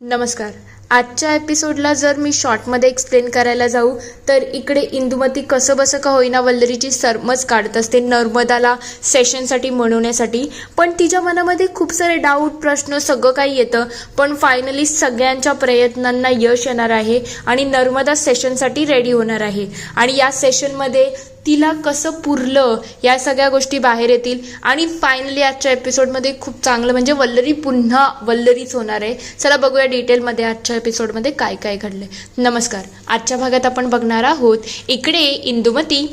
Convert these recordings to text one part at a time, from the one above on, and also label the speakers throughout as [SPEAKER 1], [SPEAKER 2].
[SPEAKER 1] नमस्कार. आजच्या एपिसोडला जर मी शॉर्टमध्ये एक्सप्लेन करायला जाऊ तर इकडे इंदुमती कसं बसं का होईना वल्लरीची सरमच काढत असते नर्मदाला सेशनसाठी म्हणवण्यासाठी. पण तिच्या मनामध्ये खूप सारे डाऊट, प्रश्न सगळं काही येतं. पण फायनली सगळ्यांच्या प्रयत्नांना यश येणार आहे आणि नर्मदा सेशनसाठी रेडी होणार आहे. आणि या सेशनमध्ये तिला कसं पुरलं या सगळ्या गोष्टी बाहेर येतील. आणि फायनली आजच्या एपिसोडमध्ये खूप चांगलं म्हणजे वल्लरी पुन्हा वल्लरीच होणार आहे. चला बघूया डिटेलमध्ये आजच्या एपिसोडमध्ये काय काय घडले. नमस्कार. आजच्या भागात आपण बघणार आहोत इकडे इंदुमती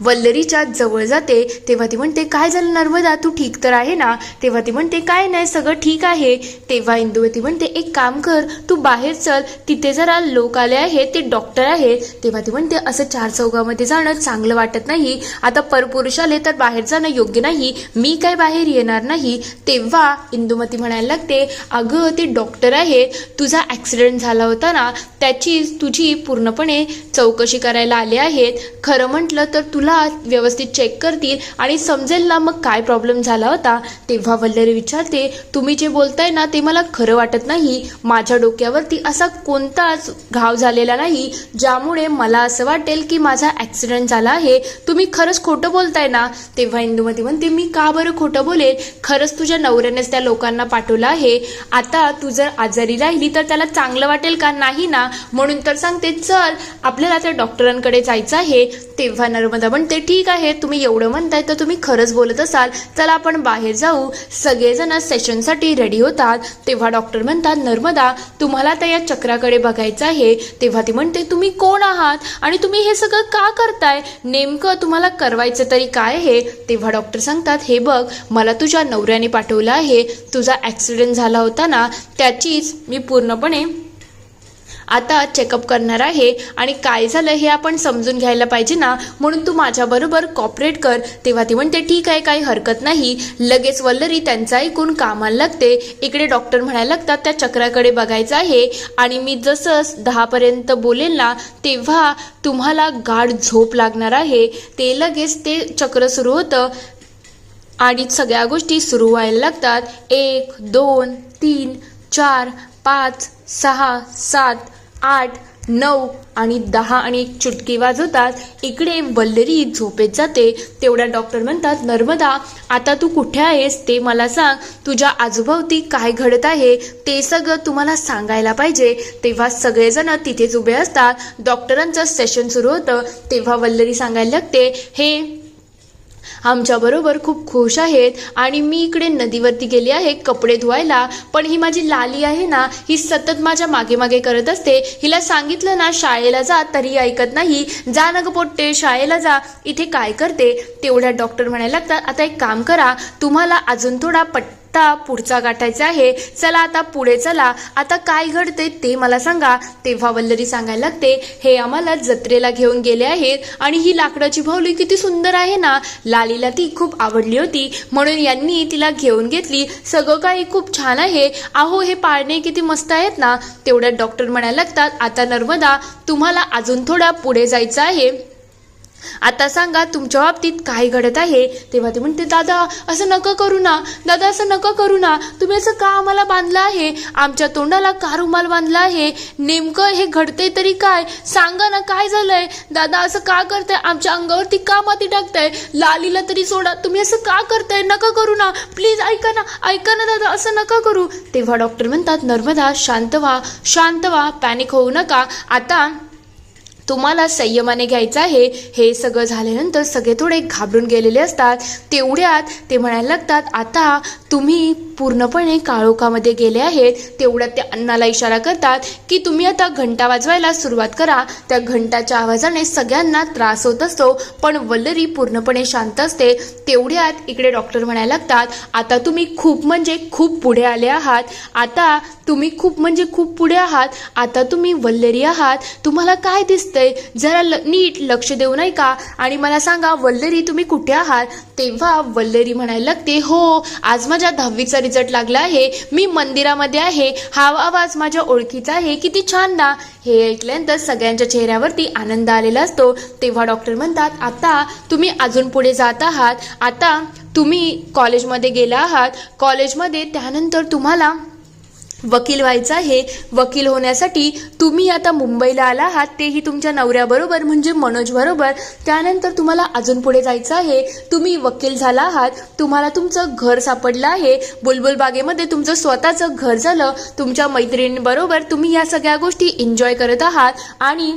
[SPEAKER 1] वल्लरीच्या जवळ जाते तेव्हा ती म्हणते, काय झालं नर्मदा, तू ठीक तर आहे ना? तेव्हा ती म्हणते, काय नाही, सगळं ठीक आहे. तेव्हा इंदुमती म्हणते, एक काम कर, तू बाहेर चल, तिथे जरा लोक आले आहेत, ते डॉक्टर आहेत. तेव्हा ती म्हणते, असं चार चौघामध्ये जाणं चांगलं वाटत नाही. आता परपुरुष आले तर बाहेर जाणं योग्य नाही, मी काय बाहेर येणार नाही. तेव्हा इंदुमती म्हणायला लागते, अगं ते डॉक्टर आहेत, तुझा ॲक्सिडेंट झाला होता ना, त्याची तुझी पूर्णपणे चौकशी करायला आले आहेत. खरं म्हटलं तर तुला व्यवस्थित चेक करतील आणि समजेल ना मग काय प्रॉब्लेम झाला होता. तेव्हा वल्लरी विचारते, तुम्ही जे बोलताय ना ते मला खरं वाटत नाही. माझ्या डोक्यावरती असा कोणताच घाव झालेला नाही ज्यामुळे मला असं वाटेल की माझा ॲक्सिडेंट झाला आहे. तुम्ही खरंच खोटं बोलताय ना? तेव्हा इंदुमती म्हणते, मी का बरं खोटं बोलेल? खरंच तुझ्या नवऱ्यानेच त्या लोकांना पाठवलं आहे. आता तू जर आजारी राहिली तर त्याला चांगलं वाटेल का? नाही ना. म्हणून तर सांगते, चल आपल्याला त्या डॉक्टरांकडे जायचं आहे. तेव्हा नर्मदा म्हणते, ठीक आहे, तुम्ही एवढं म्हणताय तर तुम्ही खरंच बोलत असाल, चला आपण बाहेर जाऊ. सगळेजण सेशनसाठी रेडी होतात. तेव्हा डॉक्टर म्हणतात, नर्मदा तुम्हाला तर या चक्राकडे बघायचं आहे. तेव्हा ती म्हणते, तुम्ही कोण आहात आणि तुम्ही हे सगळं का करताय? नेमकं तुम्हाला करवायचं तरी काय आहे? तेव्हा डॉक्टर सांगतात, हे बघ, मला तुझ्या नवऱ्याने पाठवलं आहे. तुझा ॲक्सिडेंट झाला होता ना, त्याचीच मी पूर्णपणे आता चेकअप करणार आहे आणि काय झालं हे आपण समजून घ्यायला पाहिजे ना, म्हणून तू माझ्याबरोबर कॉपरेट कर. तेव्हा ती म्हणते, ठीक आहे, काही हरकत नाही. लगेच वल्लरी त्यांचं ऐकून कामाला लागते. इकडे डॉक्टर म्हणायला लागतात, त्या चक्राकडे बघायचं आहे आणि मी जसं 10 पर्यंत बोलेल ना तेव्हा तुम्हाला गाढ झोप लागणार आहे. ते लगेच ते चक्र सुरू होतं आणि सगळ्या गोष्टी सुरू व्हायला लागतात. 1 2 3 4 5 6 7 8 9 आणि 10 आणि एक चुटकी वाजवतात. इकडे वल्लरी झोपेत जाते. तेवढ्या डॉक्टर म्हणतात, नर्मदा आता तू कुठे आहेस ते मला सांग. तुझ्या आजूबाजूती काय घडत आहे ते सगळं तुम्हाला सांगायला पाहिजे. तेव्हा सगळेजण तिथेच उभे असतात. डॉक्टरांचं सेशन सुरू होतं. तेव्हा वल्लरी सांगायला लागते, हे आमच्याबरोबर खूप खुश आहेत आणि मी इकडे नदीवरती गेली आहे कपडे धुवायला. पण ही माझी लाली आहे ना, ही सतत माझ्या मागे मागे करत असते. हिला सांगितलं ना शाळेला जा तरी ऐकत नाही. जा ना ग पोट्टे, शाळेला जा, इथे काय करते? तेवढ्या डॉक्टर म्हणायला लागतात, आता एक काम करा, तुम्हाला अजून थोडा पुढचा गाठायचा आहे. चला आता पुढे चला, आता काय घडते ते मला सांगा. तेव्हा वल्लरी सांगायला लागते, हे आम्हाला जत्रेला घेऊन गेले आहेत आणि ही लाकडाची बाहुली किती सुंदर आहे ना, लालीला ती खूप आवडली होती म्हणून यांनी तिला घेऊन घेतली. सगळं काही खूप छान आहे. अहो हे पाळणे किती मस्त आहेत ना. तेवढ्या डॉक्टर म्हणायला लागतात, आता नर्मदा तुम्हाला अजून थोडा पुढे जायचं आहे. आता सांगा तुमच्या बाबतीत काय घडत आहे. तेव्हा ती म्हणते, दादा असं नका करू ना, दादा असं नका करू ना. तुम्ही असं का आम्हाला बांधलं आहे? आमच्या तोंडाला का रुमाल बांधला आहे? नेमकं हे घडते तरी काय? सांगा ना, काय झालंय? दादा असं का करताय? आमच्या अंगावरती का माती टाकताय? लालीला तरी सोडा, तुम्ही असं का करताय? नका करू ना, प्लीज ऐका ना, ऐका ना दादा, असं नका करू. तेव्हा डॉक्टर म्हणतात, नर्मदा शांत व्हा, शांत व्हा, पॅनिक होऊ नका. आता तुम्हाला संयमाने घ्यायचं आहे. हे सगळं झाल्यानंतर सगळे थोडे घाबरून गेलेले असतात. तेवढ्यात ते म्हणायला लागतात, आता तुम्ही पूर्णपणे काळोखामध्ये गेले आहेत. तेवढ्यात त्या अन्नाला इशारा करतात की तुम्ही आता घंटा वाजवायला सुरुवात करा. त्या घंटाच्या आवाजाने सगळ्यांना त्रास होत असतो पण वल्लरी पूर्णपणे शांत असते. तेवढ्यात इकडे डॉक्टर म्हणायला लागतात, आता तुम्ही खूप म्हणजे खूप पुढे आले आहात. आता तुम्ही खूप म्हणजे खूप पुढे आहात. आता तुम्ही वल्लरी आहात. तुम्हाला काय दिसतंय? जरा नीट लक्ष देऊ नाही का आणि मला सांगा, वल्लरी तुम्ही कुठे आहात? तेव्हा वल्लरी म्हणायला लागते, हो आज माझ्या 10वीचा रिझल्ट लागला आहे. मी मंदिरामध्ये आहे. हा आवाज माझ्या ओळखीचा आहे. किती छान ना. हे ऐकल्यानंतर सगळ्यांच्या चेहऱ्यावरती आनंद आलेला असतो. तेव्हा डॉक्टर म्हणतात, आता तुम्ही अजून पुढे जात आहात. आता तुम्ही कॉलेजमध्ये गेला आहात. कॉलेजमध्ये त्यानंतर तुम्हाला वकील व्हायचं आहे. वकील होण्यासाठी तुम्ही आता मुंबईला आला आहात, तेही तुमच्या नवऱ्याबरोबर म्हणजे मनोज बरोबर. त्यानंतर तुम्हाला अजून पुढे जायचं आहे. तुम्ही वकील झाला आहात, तुम्हाला तुमचं घर सापडलं आहे. बुलबुल बागेमध्ये तुमचं स्वतःचं घर झालं. तुमच्या मैत्रिणींबरोबर तुम्ही या सगळ्या गोष्टी एन्जॉय करत आहात. आणि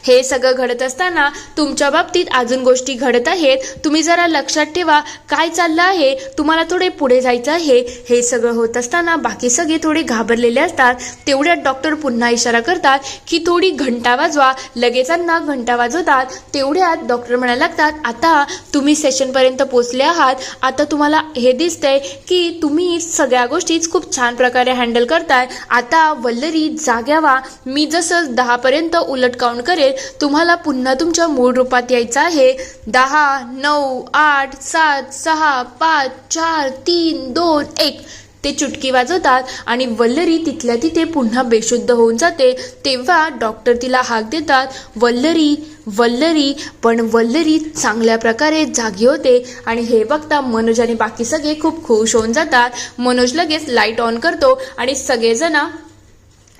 [SPEAKER 1] हे सगळं घडत असताना तुमच्या बाबतीत अजून गोष्टी घडत आहेत. तुम्ही जरा लक्षात ठेवा काय चाललं आहे. तुम्हाला थोडे पुढे जायचं आहे. हे सगळं होत असताना बाकी सगळे थोडे घाबरलेले असतात. तेवढ्यात डॉक्टर पुन्हा इशारा करतात की थोडी घंटा वाजवा. लगेचांना घंटा वाजवतात. तेवढ्यात डॉक्टर म्हणायला लागतात, आता तुम्ही सेशनपर्यंत पोहोचले आहात. आता तुम्हाला हे दिसतंय की तुम्ही सगळ्या गोष्टीच खूप छान प्रकारे हँडल करताय. आता वल्लरी जाग्या व्हा. मी जसं 10पर्यंत उलट काउंट करेल, तुम्हाला पुन्हा तुमच्या मूळ रूपात यायचं आहे. 10, 9, 8, 7, 6, 5, 4, 3, 2, 1 ते चुटकी वाजवतात आणि वल्लरी तिथल्या तिथे पुन्हा बेशुद्ध होऊन जाते. तेव्हा डॉक्टर तिला हाक देतात, वल्लरी वल्लरी. पण वल्लरी चांगल्या प्रकारे जागी होते. आणि हे बघता मनोज आणि बाकी सगळे खूप खुश होऊन जातात. मनोज लगेच लाईट ऑन करतो आणि सगळेजण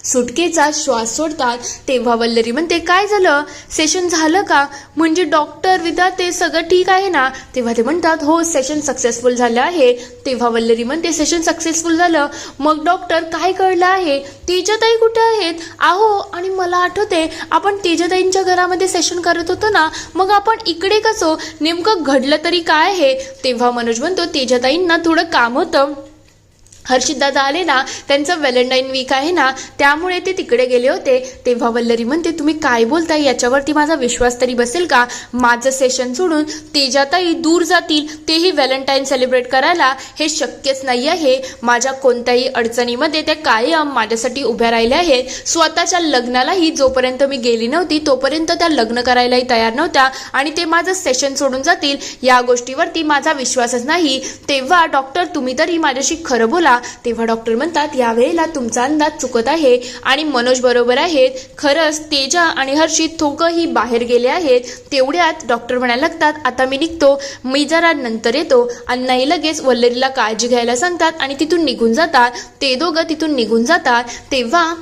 [SPEAKER 1] सुटकेचा श्वास सोडतात. तेव्हा वल्लरी म्हणते, काय झालं, सेशन झालं का, म्हणजे डॉक्टर विदा ते सगळं ठीक आहे ना. तेव्हा ते म्हणतात, हो सेशन सक्सेसफुल झालं आहे. तेव्हा वल्लरी म्हणते, सेशन सक्सेसफुल झालं, मग डॉक्टर काय कळलं आहे, तेजताई कुठे आहेत. आहो, आणि मला आठवते आपण तेजताईंच्या घरामध्ये सेशन करत होतो ना, मग आपण इकडे कसं, नेमकं घडलं तरी काय आहे. तेव्हा मनोज म्हणतो, तेजताईंना थोडं काम होतं, हर्षित दादा आले ना, त्यांचं व्हॅलेंटाईन वीक आहे ना, त्यामुळे ते तिकडे गेले होते. तेव्हा वल्लरी म्हणते, तुम्ही काय बोलताय, याच्यावरती माझा विश्वास तरी बसेल का. माझं सेशन सोडून तेजाताई दूर जातील, तेही व्हॅलेंटाईन सेलिब्रेट करायला, हे शक्यच नाही आहे. माझ्या कोणत्याही अडचणीमध्ये त्या कायम माझ्यासाठी उभ्या राहिल्या आहेत. स्वतःच्या लग्नालाही जोपर्यंत मी गेली नव्हती तोपर्यंत त्या लग्न करायलाही तयार नव्हत्या. आणि ते माझं सेशन सोडून जातील या गोष्टीवरती माझा विश्वासच नाही. तेव्हा डॉक्टर तुम्ही तरी माझ्याशी खरं बोला. तेव्हा डॉक्टर म्हणतात, यावेळेला तुमचा अंदाज चुकत आहे आणि मनोज बरोबर आहेत. खरंच तेजा आणि हर्षित दोघंही बाहेर गेले आहेत. तेवढ्यात डॉक्टर म्हणायला लागतात, आता मी निघतो, मी जरा नंतर येतो. अण्णाही लगेच वल्लरीला काळजी घ्यायला सांगतात आणि तिथून निघून जातात. ते दोघं तिथून निघून जातात. तेव्हा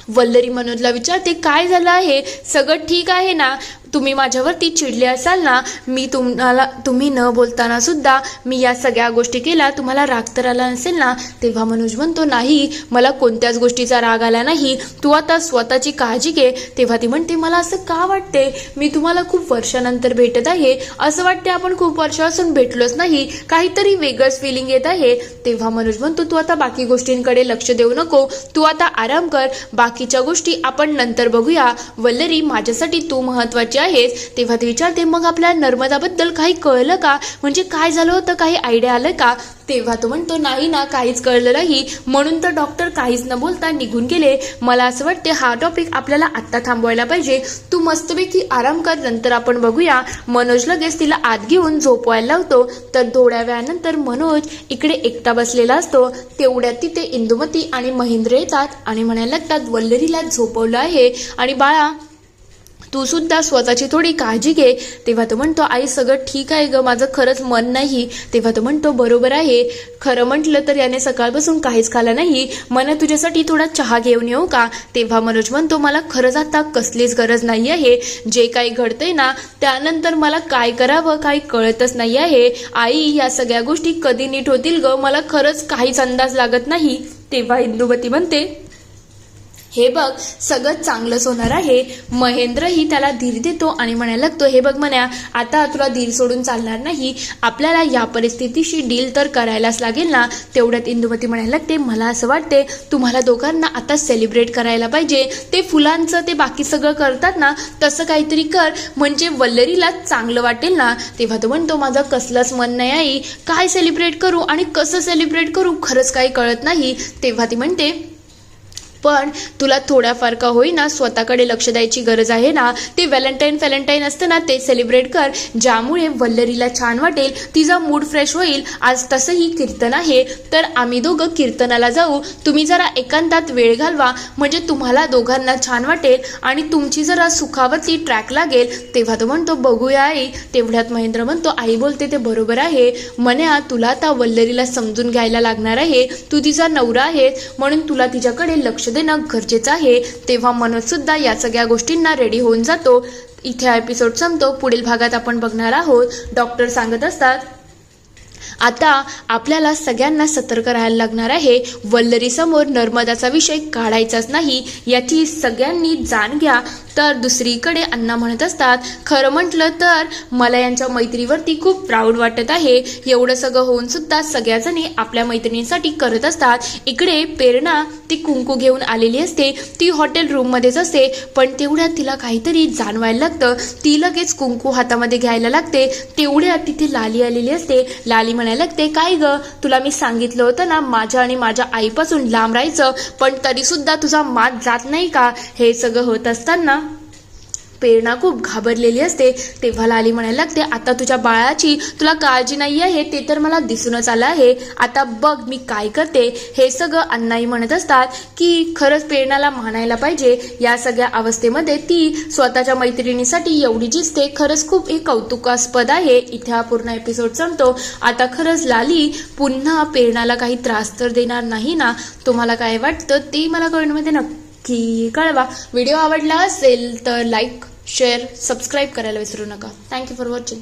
[SPEAKER 1] वल्लरी मनोजला विचारते, काय झालं आहे, सगळं ठीक आहे ना, तुम्ही माझ्यावरती चिडले असाल ना, तुम्ही न बोलताना सुद्धा मी या सगळ्या गोष्टी केल्या, तुम्हाला राग तर आला नसेल ना. तेव्हा मनोज म्हणतो, नाही, मला कोणत्याच गोष्टीचा राग आला नाही, तू आता स्वतःची काळजी घे. तेव्हा ती म्हणते, मला असं का वाटते, मी तुम्हाला खूप वर्षानंतर भेटत आहे, असं वाटते आपण खूप वर्षापासून भेटलोच नाही, काहीतरी वेगळंच फिलिंग येत आहे. तेव्हा मनोज म्हणतो, तू आता बाकी गोष्टींकडे लक्ष देऊ नको, तू आता आराम कर, बाकीच्या गोष्टी आपण नंतर बघूया. वल्लरी, माझ्यासाठी तू महत्वाची आहेस. तेव्हा ते विचारते, मग आपल्या नर्मदाबद्दल काही कळलं का, म्हणजे काय झालं होतं, काही आयडिया आलं का. तेव्हा तो म्हणतो, नाही ना, काहीच कळलं नाही, म्हणून तर डॉक्टर काहीच न बोलता निघून गेले. मला असं वाटते हा टॉपिक आपल्याला आत्ता थांबवायला पाहिजे. तू मस्तपैकी आराम कर, नंतर आपण बघूया. मनोज लगेच तिला आत घेऊन झोपवायला लावतो. तर थोड्या वेळानंतर मनोज इकडे एकटा बसलेला असतो. तेवढ्यात तिथे इंदुमती आणि महेंद्र येतात आणि म्हणायला लागतात, वल्लरीला झोपवलं आहे आणि बाळा तू सुद्धा स्वतःची थोडी काळजी घे. तेव्हा तो म्हणतो, आई सगळं ठीक आहे ग, माझं खरंच मन नाही. तेव्हा तो म्हणतो, बरोबर आहे, खरं म्हटलं तर याने सकाळपासून काहीच खाल्लं नाही, मला तुझ्यासाठी थोडा चहा घेऊन येऊ का. तेव्हा मनोज म्हणतो, मला खरंच आता कसलीच गरज नाही आहे, जे काही घडतंय ना त्यानंतर मला काय करावं काही कळतच नाही आहे. आई, या सगळ्या गोष्टी कधी नीट होतील ग, मला खरंच काहीच अंदाज लागत नाही. तेव्हा इंदुमती म्हणते, हे बघ सगळं चांगलंच होणार आहे. महेंद्रही त्याला धीर देतो आणि म्हणायला लागतो, हे बघ म्हण्या, आता तुला धीर सोडून चालणार नाही, आपल्याला या परिस्थितीशी डील तर करायलाच लागेल ना. तेवढ्यात इंदुमती म्हणायला लागते, मला असं वाटते तुम्हाला दोघांना आता सेलिब्रेट करायला पाहिजे. ते फुलांचं ते बाकी सगळं करतात ना, तसं काहीतरी कर, म्हणजे वल्लरीला चांगलं वाटेल ना. तेव्हा तो म्हणतो, माझं कसलंच मन नाही आई, काय सेलिब्रेट करू आणि कसं सेलिब्रेट करू खरंच काही कळत नाही. तेव्हा ती म्हणते, पण तुला थोड्याफार का होईना स्वतःकडे लक्ष द्यायची गरज आहे ना. ते व्हॅलेंटाईन असतं ना, ते सेलिब्रेट कर, ज्यामुळे वल्लरीला छान वाटेल, तिचा मूड फ्रेश होईल. आज तसंही कीर्तन आहे, तर आम्ही दोघं कीर्तनाला जाऊ. तुम्ही जरा एकांतात वेळ घालवा, म्हणजे तुम्हाला दोघांना छान वाटेल आणि तुमची जरा सुखावती ट्रॅक लागेल. तेव्हा तो म्हणतो बघूया आई. तेवढ्यात महेंद्र म्हणतो आई बोलते ते बरोबर आहे म्हण्या, तुला आता वल्लरीला समजून घ्यायला लागणार आहे. तू तिचा नवरा आहे, म्हणून तुला तिच्याकडे लक्ष देणं गरजेचं आहे. तेव्हा मनोज सुद्धा या सगळ्या गोष्टींना रेडी होऊन जातो. इथे हा एपिसोड संपतो. पुढील भागात आपण बघणार आहोत, डॉक्टर सांगत असतात आता आपल्याला सगळ्यांना सतर्क राहायला लागणार आहे. वल्लरी समोर नर्मदाचा विषय काढायचाच नाही, याची सगळ्यांनी जाण घ्या. तर दुसरीकडे अण्णा म्हणत असतात खरं म्हटलं तर मला यांच्या मैत्रीवरती खूप प्राऊड वाटत आहे. एवढं सगळं होऊन सुद्धा सगळ्याजणी आपल्या मैत्रिणींसाठी करत असतात. इकडे प्रेरणा ती कुंकू घेऊन आलेली असते. ती हॉटेल रूममध्येच असते, पण तेवढ्यात तिला काहीतरी जाणवायला लागतं. ती लगेच कुंकू हातामध्ये घ्यायला लागते. तेवढ्यात तिथे लाली आलेली असते. लाली म्हणायला लागते काय ग, तुला मी सांगितलं होतं ना माझ्या आणि माझ्या आईपासून लांब राहायचं, पण तरी सुद्धा तुझा मात जात नाही का. हे सगळं होत असताना प्रेरणा खूप घाबरलेली असते. तेव्हा लाली म्हणायला लागते आता तुझ्या बाळाची तुला काळजी नाही आहे ते तर मला दिसूनच आलं आहे. आता बघ मी काय करते. हे सगळं अण्णाई म्हणत असतात की खरंच प्रेरणाला मानायला पाहिजे. या सगळ्या अवस्थेमध्ये ती स्वतःच्या मैत्रिणीसाठी एवढी जिसते, खरंच खूप हे कौतुकास्पद आहे. इथे हा पूर्ण एपिसोड संपतो. आता खरंच लाली पुन्हा प्रेरणाला काही त्रास तर देणार नाही ना. तुम्हाला काय वाटतं ते मला कमेंटमध्ये नक्की कळवा. व्हिडिओ आवडला असेल तर लाईक शेअर सबस्क्राईब करायला विसरू नका. Thank you for watching.